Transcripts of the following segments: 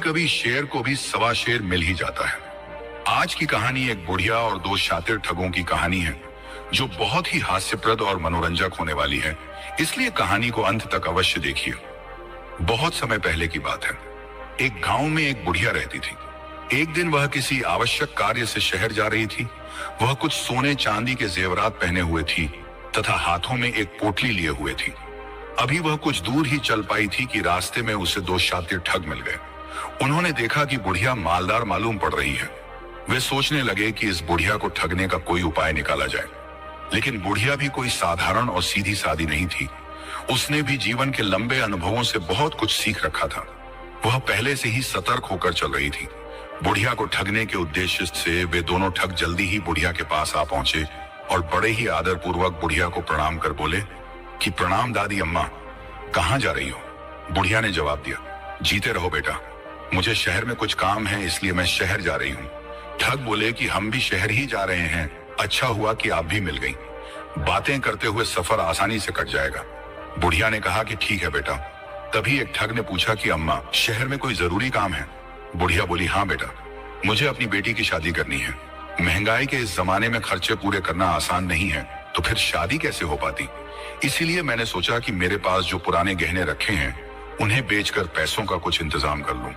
कभी शेर को भी सवा शेर मिल ही जाता है। आज की कहानी एक बुढ़िया और दो शातिर ठगों की कहानी है, जो बहुत ही हास्यप्रद और मनोरंजक होने वाली है, इसलिए कहानी को अंत तक अवश्य देखिए। बहुत समय पहले की बात है। एक गांव में एक बुढ़िया रहती थी। एक दिन वह किसी आवश्यक कार्य से शहर जा रही थी। वह कुछ सोने चांदी के जेवरात पहने हुए थी तथा हाथों में एक पोटली लिए हुए थी। अभी वह कुछ दूर ही चल पाई थी कि रास्ते में उसे दो शातिर ठग मिल गए। उन्होंने देखा कि बुढ़िया मालदार मालूम पड़ रही है। वे सोचने लगे कि इस बुढ़िया को ठगने का कोई उपाय निकाला जाए। लेकिन बुढ़िया भी कोई साधारण और सीधी सादी नहीं थी। उसने भी जीवन के लंबे अनुभवों से बहुत कुछ सीख रखा था। वह पहले से ही सतर्क होकर चल रही थी। बुढ़िया को ठगने के उद्देश्य से वे दोनों ठग जल्दी ही बुढ़िया के पास आ पहुंचे और बड़े ही आदर पूर्वक बुढ़िया को प्रणाम कर बोले कि प्रणाम दादी अम्मा, कहाँ जा रही हो? बुढ़िया ने जवाब दिया, जीते रहो बेटा, मुझे शहर में कुछ काम है इसलिए मैं शहर जा रही हूँ। ठग बोले कि हम भी शहर ही जा रहे हैं, अच्छा हुआ कि आप भी मिल गई। बातें करते हुए सफर आसानी से कट जाएगा। बुढ़िया ने कहा कि ठीक है बेटा। तभी एक ठग ने पूछा कि अम्मा, शहर में कोई जरूरी काम है? बुढ़िया बोली, हाँ बेटा, मुझे अपनी बेटी की शादी करनी है। महंगाई के इस जमाने में खर्चे पूरे करना आसान नहीं है, तो फिर शादी कैसे हो पाती? इसीलिए मैंने सोचा कि मेरे पास जो पुराने गहने रखे हैं उन्हें बेचकर पैसों का कुछ इंतजाम कर लूं।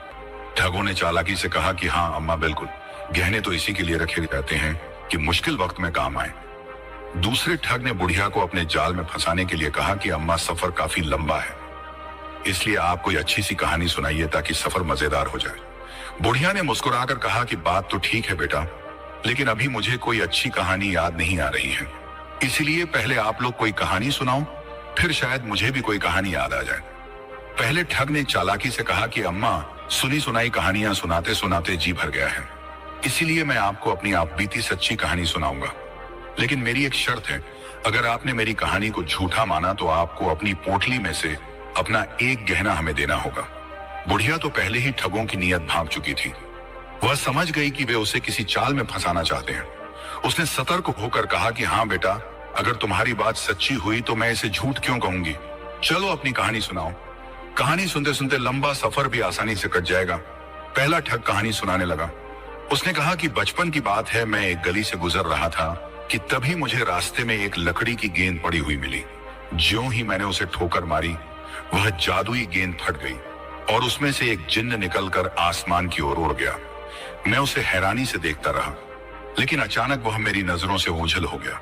ठगों ने चालाकी से कहा कि हाँ अम्मा, बिल्कुल, गहने तो इसी के लिए रखे रहते हैं कि मुश्किल वक्त में काम आए। दूसरे ठग ने बुढ़िया को अपने जाल में फंसाने के लिए कहा कि अम्मा, सफर काफी लंबा है, इसलिए आप कोई अच्छी सी कहानी सुनाइए ताकि सफर मजेदार हो जाए। बुढ़िया ने मुस्कुराकर कहा कि बात तो ठीक है बेटा, लेकिन अभी मुझे कोई अच्छी कहानी याद नहीं आ रही है, इसलिए पहले आप लोग कोई कहानी सुनाओ, फिर शायद मुझे भी कोई कहानी याद आ जाए। पहले ठग ने चालाकी से कहा कि अम्मा, सुनी सुनाई कहानियां सुनाते सुनाते जी भर गया है, इसीलिए मैं आपको अपनी आप बीती सच्ची कहानी सुनाऊंगा। लेकिन मेरी एक शर्त है, अगर आपने मेरी कहानी को झूठा माना तो आपको अपनी पोटली में से अपना एक गहना हमें देना होगा। बुढ़िया तो पहले ही ठगों की नीयत भांप चुकी थी। वह समझ गई कि वे उसे किसी चाल में फंसाना चाहते हैं। उसने सतर्क होकर कहा कि हाँ बेटा, अगर तुम्हारी बात सच्ची हुई तो मैं इसे झूठ क्यों कहूंगी। चलो अपनी कहानी सुनाओ। कहानी सुनते सुनते लंबा सफर भी आसानी से कट जाएगा। पहला ठग कहानी सुनाने लगा। उसने कहा कि बचपन की बात है, मैं एक गली से गुजर रहा था कि तभी मुझे रास्ते में एक लकड़ी की गेंद पड़ी हुई मिली। ज्यों ही मैंने उसे ठोकर मारी, वह जादुई गेंद फट गई और उसमें से एक जिन्न निकलकर आसमान की ओर उड़ गया। मैं उसे हैरानी से देखता रहा, लेकिन अचानक वह मेरी नजरों से ओझल हो गया।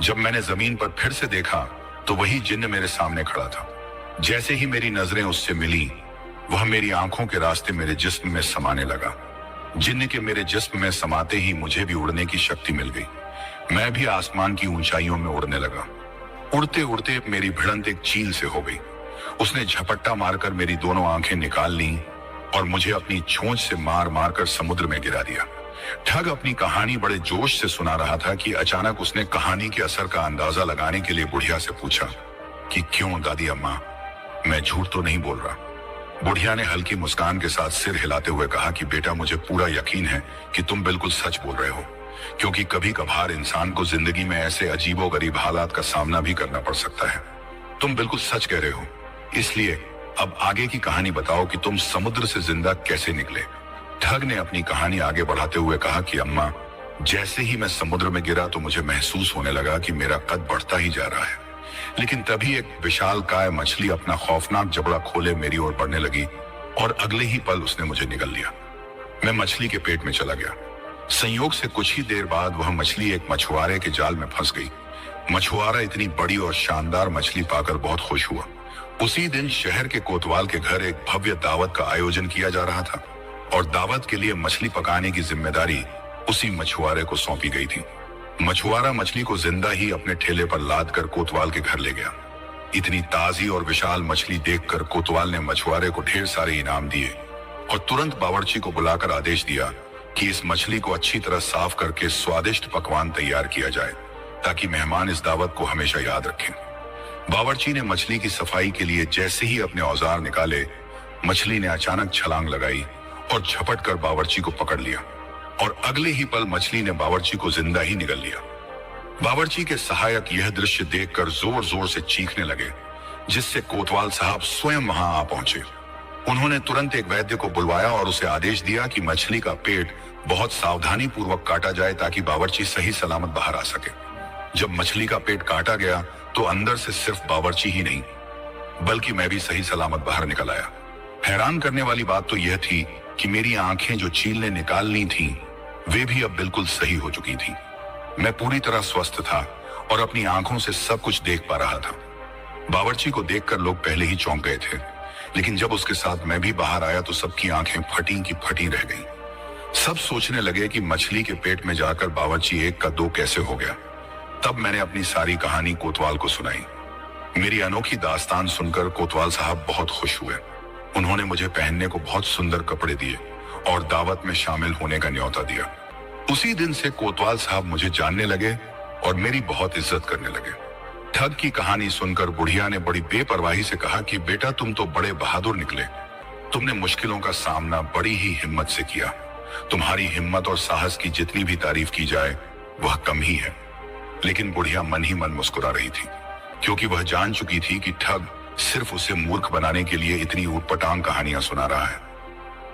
जब मैंने जमीन पर फिर से देखा तो वही जिन्न मेरे सामने खड़ा था। जैसे ही मेरी नजरें उससे मिली, वह मेरी आंखों के रास्ते मेरे जिस्म में समाने लगा। जिन्न के मेरे जिस्म में समाते ही मुझे भी उड़ने की शक्ति मिल गई। मैं भी आसमान की ऊंचाइयों में उड़ने लगा। उड़ते उड़ते मेरी भिड़ंत एक चील से हो गई। उसने झपट्टा मारकर मेरी दोनों आंखें निकाल ली और मुझे अपनी चोंच से मार मार कर समुद्र में गिरा दिया। ठग अपनी कहानी बड़े जोश से सुना रहा था कि अचानक उसने कहानी के असर का अंदाजा लगाने के लिए बुढ़िया से पूछा कि क्यों दादी अम्मा, मैं झूठ तो नहीं बोल रहा। बुढ़िया ने हल्की मुस्कान के साथ सिर हिलाते हुए कहा कि बेटा, मुझे पूरा यकीन है कि तुम बिल्कुल सच बोल रहे हो, क्योंकि कभी कभार इंसान को जिंदगी में ऐसे अजीबोगरीब हालात का सामना भी करना पड़ सकता है। तुम बिल्कुल सच कह रहे हो, इसलिए अब आगे की कहानी बताओ कि तुम समुद्र से जिंदा कैसे निकले। ठग ने अपनी कहानी आगे बढ़ाते हुए कहा कि अम्मा, जैसे ही मैं समुद्र में गिरा तो मुझे महसूस होने लगा कि मेरा कद बढ़ता ही जा रहा है, लेकिन तभी एक विशालकाय मछली अपना खौफनाक जबड़ा खोले मेरी ओर बढ़ने लगी और अगले ही पल उसने मुझे निगल लिया। मैं मछली के पेट में चला गया। संयोग से कुछ ही देर बाद वह मछली एक मछुआरे के जाल में फंस गई। मछुआरा इतनी बड़ी और शानदार मछली पाकर बहुत खुश हुआ। उसी दिन शहर के कोतवाल के घर एक भव्य दावत का आयोजन किया जा रहा था और दावत के लिए मछली पकाने की जिम्मेदारी उसी मछुआरे को सौंपी गई थी। मछुआरा मछली को जिंदा ही अपने ठेले पर लाद कर कोतवाल के घर ले गया। इतनी ताजी और विशाल मछली देखकर कोतवाल ने मछुआरे को ढेर सारे इनाम दिए और तुरंत बावर्ची को बुलाकर आदेश दिया कि इस मछली को अच्छी तरह साफ करके स्वादिष्ट पकवान तैयार किया जाए ताकि मेहमान इस दावत को हमेशा याद रखें। बावर्ची ने मछली की सफाई के लिए जैसे ही अपने औजार निकाले, मछली ने अचानक छलांग लगाई और झपट कर बावर्ची को पकड़ लिया और अगले ही पल मछली ने बावर्ची को जिंदा ही निगल लिया। बावर्ची के सहायक यह दृश्य देखकर जोर जोर से चीखने लगे, जिससे कोतवाल साहब स्वयं वहां आ पहुंचे। उन्होंने तुरंत एक वैद्य को बुलवाया और उसे आदेश दिया कि मछली का पेट बहुत सावधानी पूर्वक काटा जाए ताकि बावर्ची सही सलामत बाहर आ सके। जब मछली का पेट काटा गया तो अंदर से सिर्फ बावर्ची ही नहीं बल्कि मैं भी सही सलामत बाहर निकल आया। हैरान करने वाली बात तो यह थी कि मेरी आंखें जो चील ने निकालनी थीं, वे भी अब बिल्कुल सही हो चुकी थीं। मैं पूरी तरह स्वस्थ था और अपनी आंखों से सब कुछ देख पा रहा था। बावर्ची को देखकर लोग पहले ही चौंक गए थे, लेकिन जब उसके साथ मैं भी बाहर आया तो सबकी आंखें फटी की फटी रह गईं। सब सोचने लगे कि मछली के पेट में जाकर बावर्ची एक का दो कैसे हो गया। तब मैंने अपनी सारी कहानी कोतवाल को सुनाई। मेरी अनोखी दास्तान सुनकर कोतवाल साहब बहुत खुश हुए। उन्होंने मुझे पहनने को बहुत सुंदर कपड़े दिए और दावत में शामिल होने का न्योता दिया। उसी दिन से कोतवाल साहब मुझे जानने लगे और मेरी बहुत इज्जत करने लगे। ठग की कहानी सुनकर बुढ़िया ने बड़ी बेपरवाही से कहा कि बेटा, तुम तो बड़े बहादुर निकले। तुमने मुश्किलों का सामना बड़ी ही हिम्मत से किया। तुम्हारी हिम्मत और साहस की जितनी भी तारीफ की जाए वह कम ही है। लेकिन बुढ़िया मन ही मन मुस्कुरा रही थी, क्योंकि वह जान चुकी थी कि ठग सिर्फ उसे मूर्ख बनाने के लिए इतनी ऊटपटांग कहानियां सुना रहा है।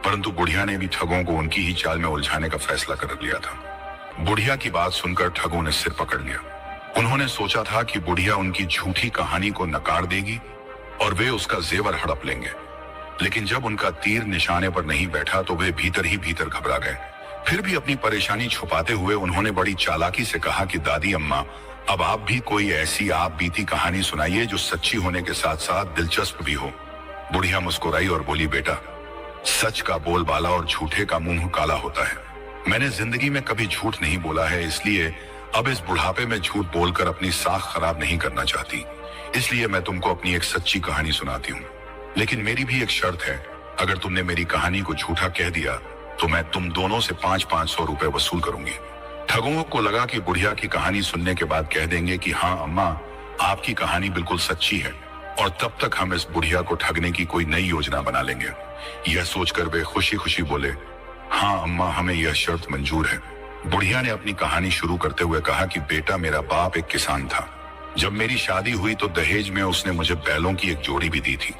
परंतु बुढ़िया ने भी ठगों को उनकी ही चाल में उलझाने का फैसला कर लिया था। बुढ़िया की बात सुनकर ठगों ने सिर पकड़ लिया। उन्होंने सोचा था कि बुढ़िया उनकी झूठी कहानी को नकार देगी और वे उसका जेवर हड़प लेंगे, लेकिन जब उनका तीर निशाने पर नहीं बैठा तो वे भीतर ही भीतर घबरा गए। फिर भी अपनी परेशानी छुपाते हुए उन्होंने बड़ी चालाकी से कहा कि दादी अम्मा, अब आप भी कोई ऐसी आप बीती कहानी सुनाइए जो सच्ची होने के साथ साथ दिलचस्प भी हो। बुढ़िया मुस्कुराई और बोली, बेटा, सच का बोलबाला और झूठे का मुंह काला होता है। मैंने जिंदगी में कभी झूठ नहीं बोला है, इसलिए अब इस बुढ़ापे में झूठ बोलकर अपनी साख खराब नहीं करना चाहती। इसलिए मैं तुमको अपनी एक सच्ची कहानी सुनाती हूँ, लेकिन मेरी भी एक शर्त है। अगर तुमने मेरी कहानी को झूठा कह दिया तो मैं तुम दोनों से 500 रुपए वसूल करूंगी। ठगों को लगा कि बुढ़िया की कहानी सुनने के बाद कह देंगे कि हाँ अम्मा, आपकी कहानी बिल्कुल सच्ची है, और तब तक हम इस बुढ़िया को ठगने की कोई नई योजना बना लेंगे। यह सोचकर वे खुशी खुशी बोले, हाँ अम्मा, हमें यह शर्त मंजूर है। बुढ़िया ने अपनी कहानी शुरू करते हुए कहा कि बेटा, मेरा बाप एक किसान था। जब मेरी शादी हुई तो दहेज में उसने मुझे बैलों की एक जोड़ी भी दी थी।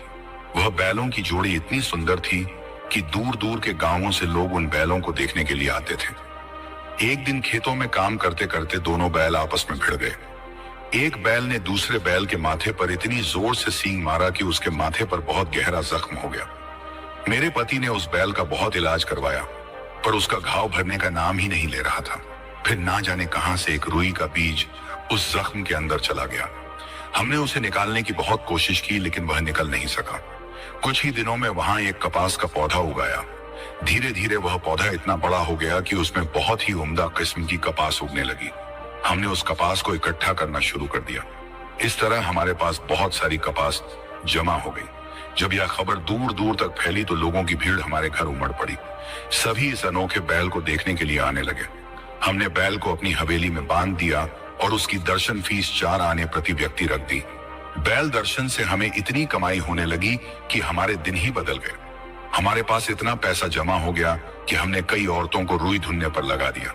वह बैलों की जोड़ी इतनी सुंदर थी कि दूर दूर के गांवों से लोग उन बैलों को देखने के लिए आते थे। एक दिन खेतों में काम करते करते दोनों बैल आपस में भिड़ गए। एक बैल ने दूसरे बैल के माथे पर इतनी जोर से सींग मारा कि उसके माथे पर बहुत गहरा जख्म हो गया। मेरे पति ने उस बैल का बहुत इलाज करवाया, पर उसका घाव भरने का नाम ही नहीं ले रहा था। फिर ना जाने कहां से एक रुई का बीज उस जख्म के अंदर चला गया। हमने उसे निकालने की बहुत कोशिश की, लेकिन वह निकल नहीं सका। कुछ ही दिनों में वहां एक कपास का पौधा उगाया। धीरे धीरे वह पौधा इतना बड़ा हो गया कि उसमें बहुत ही उम्दा किस्म की कपास उगने लगी। हमने उस कपास को इकट्ठा करना शुरू कर दिया। इस तरह हमारे पास बहुत सारी कपास जमा हो गई। जब यह खबर दूर दूर तक फैली तो लोगों की भीड़ हमारे घर उमड़ पड़ी। सभी इस अनोखे बैल को देखने के लिए आने लगे। हमने बैल को अपनी हवेली में बांध दिया और उसकी दर्शन फीस 4 आने प्रति व्यक्ति रख दी। बैल दर्शन से हमें इतनी कमाई होने लगी कि हमारे दिन ही बदल गए। हमारे पास इतना पैसा जमा हो गया कि हमने कई औरतों को रुई धुनने पर लगा दिया,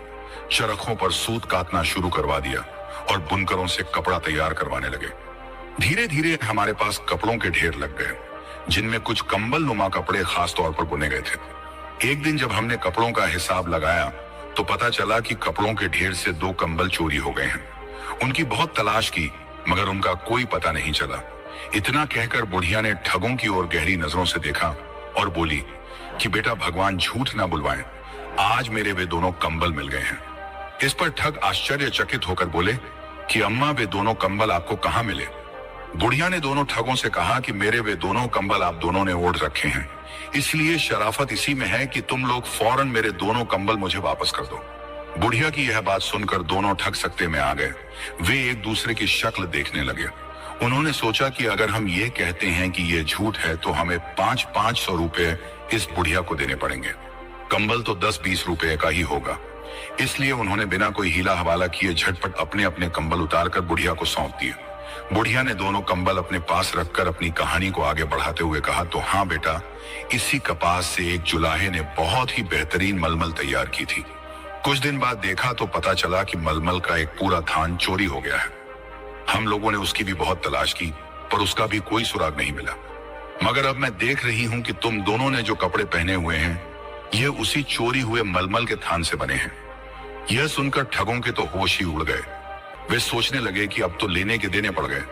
चरखों पर सूत काटना शुरू करवा दिया और बुनकरों से कपड़ा तैयार करवाने लगे। धीरे धीरे हमारे पास कपड़ों के ढेर लग गए, जिनमें कुछ कंबल नुमा कपड़े खास तौर पर बुने गए थे। एक दिन जब हमने कपड़ों का हिसाब लगाया तो पता चला कि कपड़ों के ढेर से 2 कंबल चोरी हो गए हैं। उनकी बहुत तलाश की, मगर उनका कोई पता नहीं चला। इतना कहकर बुढ़िया ने ठगों की ओर गहरी नजरों से देखा और बोली कि बेटा, भगवान झूठ ना बुलवाएं, आज मेरे वे दोनों कंबल मिल गए हैं। इस पर ठग आश्चर्यचकित होकर बोले कि अम्मा, वे दोनों कंबल आपको कहाँ मिले? बुढ़िया ने दोनों ठगों से कहा कि मेरे वे दोनों कंबल आप दोनों ने ओढ़ रखे हैं, इसलिए शराफत इसी में है कि तुम लोग फौरन मेरे दोनों कंबल मुझे वापस कर दो। बुढ़िया की यह बात सुनकर दोनों ठग सकते में आ गए। वे एक दूसरे की शक्ल देखने लगे। उन्होंने सोचा कि अगर हम ये कहते हैं कि ये झूठ है तो हमें 500 रुपए इस बुढ़िया को देने पड़ेंगे। कंबल तो 10-20 रुपए का ही होगा। इसलिए उन्होंने बिना कोई हीला हवाला किए झटपट अपने अपने कंबल उतारकर बुढ़िया को सौंप दिए। बुढ़िया ने दोनों कंबल अपने पास रखकर अपनी कहानी को आगे बढ़ाते हुए कहा, तो हाँ बेटा, इसी कपास से एक जुलाहे ने बहुत ही बेहतरीन मलमल तैयार की थी। कुछ दिन बाद देखा तो पता चला कि मलमल का एक पूरा थान चोरी हो गया है। हम लोगों ने उसकी भी बहुत तलाश की, पर उसका भी कोई सुराग नहीं मिला। मगर अब मैं देख रही हूं कि तुम दोनों ने जो कपड़े पहने हुए हैं ये उसी चोरी हुए मलमल के थान से बने हैं। यह सुनकर ठगों के तो होश ही उड़ गए। वे सोचने लगे कि अब तो लेने के देने पड़ गए,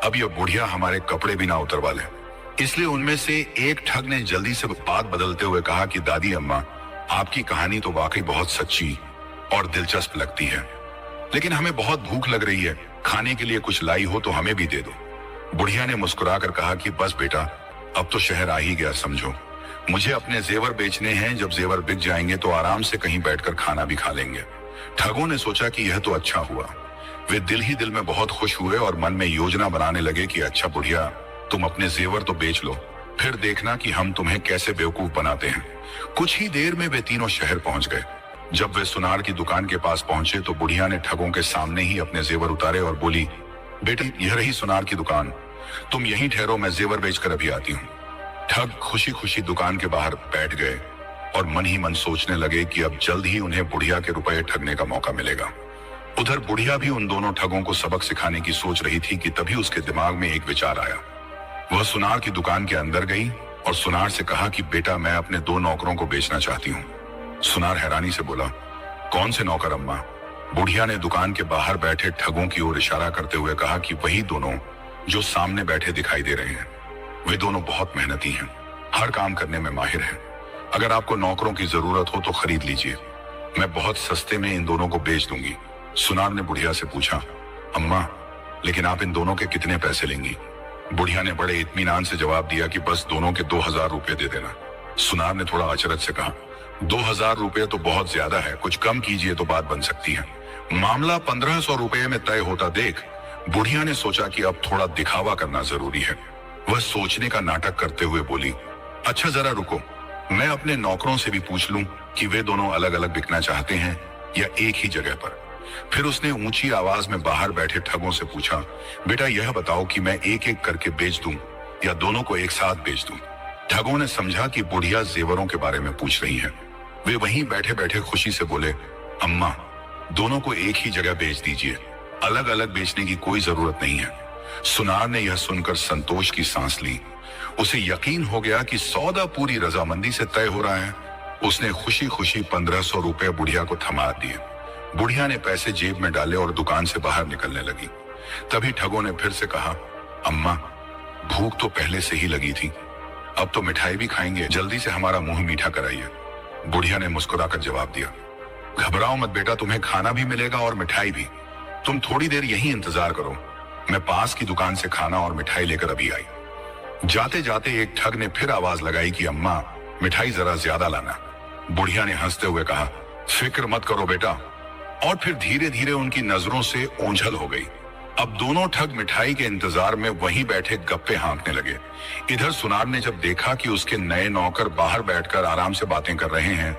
अब यह बुढ़िया हमारे कपड़े भी ना उतरवा ले। इसलिए उनमें से एक ठग ने जल्दी से बात बदलते हुए कहा कि दादी अम्मा, आपकी कहानी तो वाकई बहुत सच्ची और दिलचस्प लगती है, लेकिन हमें बहुत भूख लग रही है, खाने के लिए कुछ लाई हो तो हमें भी दे दो। बुढ़िया ने मुस्कुराकर कहा कि बस बेटा, अब तो शहर आ ही गया समझो। मुझे अपने जेवर बेचने हैं, जब जेवर बिक जाएंगे तो आराम से कहीं बैठकर खाना भी खा लेंगे। ठगों ने सोचा कि यह तो अच्छा हुआ। वे दिल ही दिल में बहुत खुश हुए और मन में योजना बनाने लगे कि अच्छा बुढ़िया, तुम अपने जेवर तो बेच लो, फिर देखना कि हम तुम्हें कैसे बेवकूफ बनाते हैं। कुछ ही देर में वे तीनों शहर पहुंच गए। जब वे सुनार की दुकान के पास पहुंचे तो बुढ़िया ने ठगों के सामने ही अपने जेवर उतारे और बोली, बेटे यह रही सुनार की दुकान, तुम यहीं ठहरो, मैं जेवर बेचकर अभी आती हूँ। ठग खुशी खुशी दुकान के बाहर बैठ गए और मन ही मन सोचने लगे कि अब जल्द ही उन्हें बुढ़िया के रुपए ठगने का मौका मिलेगा। उधर बुढ़िया भी उन दोनों ठगों को सबक सिखाने की सोच रही थी कि तभी उसके दिमाग में एक विचार आया। वह सुनार की दुकान के अंदर गई और सुनार से कहा कि बेटा मैं अपने 2 नौकरों को बेचना चाहती हूँ। सुनार हैरानी से बोला, कौन से नौकर अम्मा? बुढ़िया ने दुकान के बाहर बैठे ठगों की ओर इशारा करते हुए कहा कि वही दोनों जो सामने बैठे दिखाई दे रहे हैं। वे दोनों बहुत मेहनती हैं, हर काम करने में माहिर हैं। अगर आपको नौकरों की जरूरत हो तो खरीद लीजिए, मैं बहुत सस्ते में इन दोनों को बेच दूंगी। सुनार ने बुढ़िया से पूछा, अम्मा लेकिन आप इन दोनों के कितने पैसे लेंगी? बुढ़िया ने बड़े इत्मीनान से जवाब दिया कि बस दोनों के 2000 रुपए दे देना। सुनार ने थोड़ा अचरज से कहा, 2000 रुपए तो बहुत ज्यादा है, कुछ कम कीजिए तो बात बन सकती है। मामला 1500 रुपए में तय होता देख बुढ़िया ने सोचा कि अब थोड़ा दिखावा करना जरूरी है। वह सोचने का नाटक करते हुए बोली, अच्छा जरा रुको, मैं अपने नौकरों से भी पूछ लूं कि वे दोनों अलग अलग बिकना चाहते हैं या एक ही जगह पर। फिर उसने ऊंची आवाज में बाहर बैठे ठगों से पूछा, बेटा यह बताओ कि मैं एक एक करके बेच दूं या दोनों को एक साथ बेच दूं? ठगों ने समझा कि बुढ़िया जेवरों के बारे में पूछ रही है। वे वहीं बैठे बैठे खुशी से बोले, अम्मा दोनों को एक ही जगह बेच दीजिए, अलग अलग बेचने की कोई जरूरत नहीं है। सुनार ने यह सुनकर संतोष की सांस ली। उसे यकीन हो गया कि सौदा पूरी रजामंदी से तय हो रहा है। उसने खुशी खुशी 1500 रुपए बुढ़िया को थमा दिए। बुढ़िया ने पैसे जेब में डाले और दुकान से बाहर निकलने लगी। तभी ठगों ने फिर से कहा, अम्मा भूख तो पहले से ही लगी थी, अब तो मिठाई भी खाएंगे, जल्दी से हमारा मुंह मीठा कराइए। बुढ़िया ने मुस्कुराकर जवाब दिया, घबराओ मत बेटा, तुम्हें खाना भी मिलेगा और मिठाई भी। तुम थोड़ी देर यहीं इंतजार करो, मैं पास की दुकान से खाना और मिठाई लेकर अभी आई। जाते जाते एक ठग ने फिर आवाज लगाई कि अम्मा मिठाई जरा ज्यादा लाना। बुढ़िया ने हंसते हुए कहा, फिक्र मत करो बेटा, और फिर धीरे धीरे उनकी नजरों से ओंझल हो गई। अब दोनों ठग मिठाई के इंतजार में वहीं बैठे गप्पे हाँकने लगे। इधर सुनार ने जब देखा कि उसके नए नौकर बाहर बैठकर आराम से बातें कर रहे हैं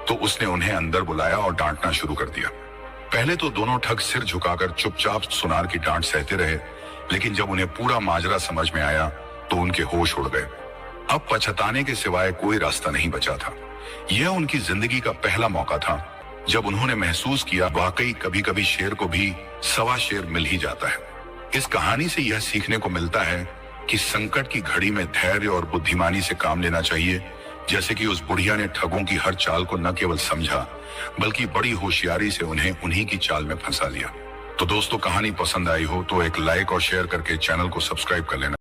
तो उसने उन्हें अंदर बुलाया और डांटना शुरू कर दिया। पहले तो दोनों ठग सिर झुकाकर चुपचाप सुनार की डांट सहते रहे, लेकिन जब उन्हें पूरा माजरा समझ में आया तो उनके होश उड़ गए। अब पछताने के सिवाय कोई रास्ता नहीं बचा था। यह उनकी जिंदगी का पहला मौका था जब उन्होंने महसूस किया वाकई कभी कभी शेर को भी सवा शेर मिल ही जाता है। इस कहानी से यह सीखने को मिलता है कि संकट की घड़ी में धैर्य और बुद्धिमानी से काम लेना चाहिए, जैसे कि उस बुढ़िया ने ठगों की हर चाल को न केवल समझा बल्कि बड़ी होशियारी से उन्हें उन्हीं की चाल में फंसा लिया। तो दोस्तों, कहानी पसंद आई हो तो एक लाइक और शेयर करके चैनल को सब्सक्राइब कर लेना।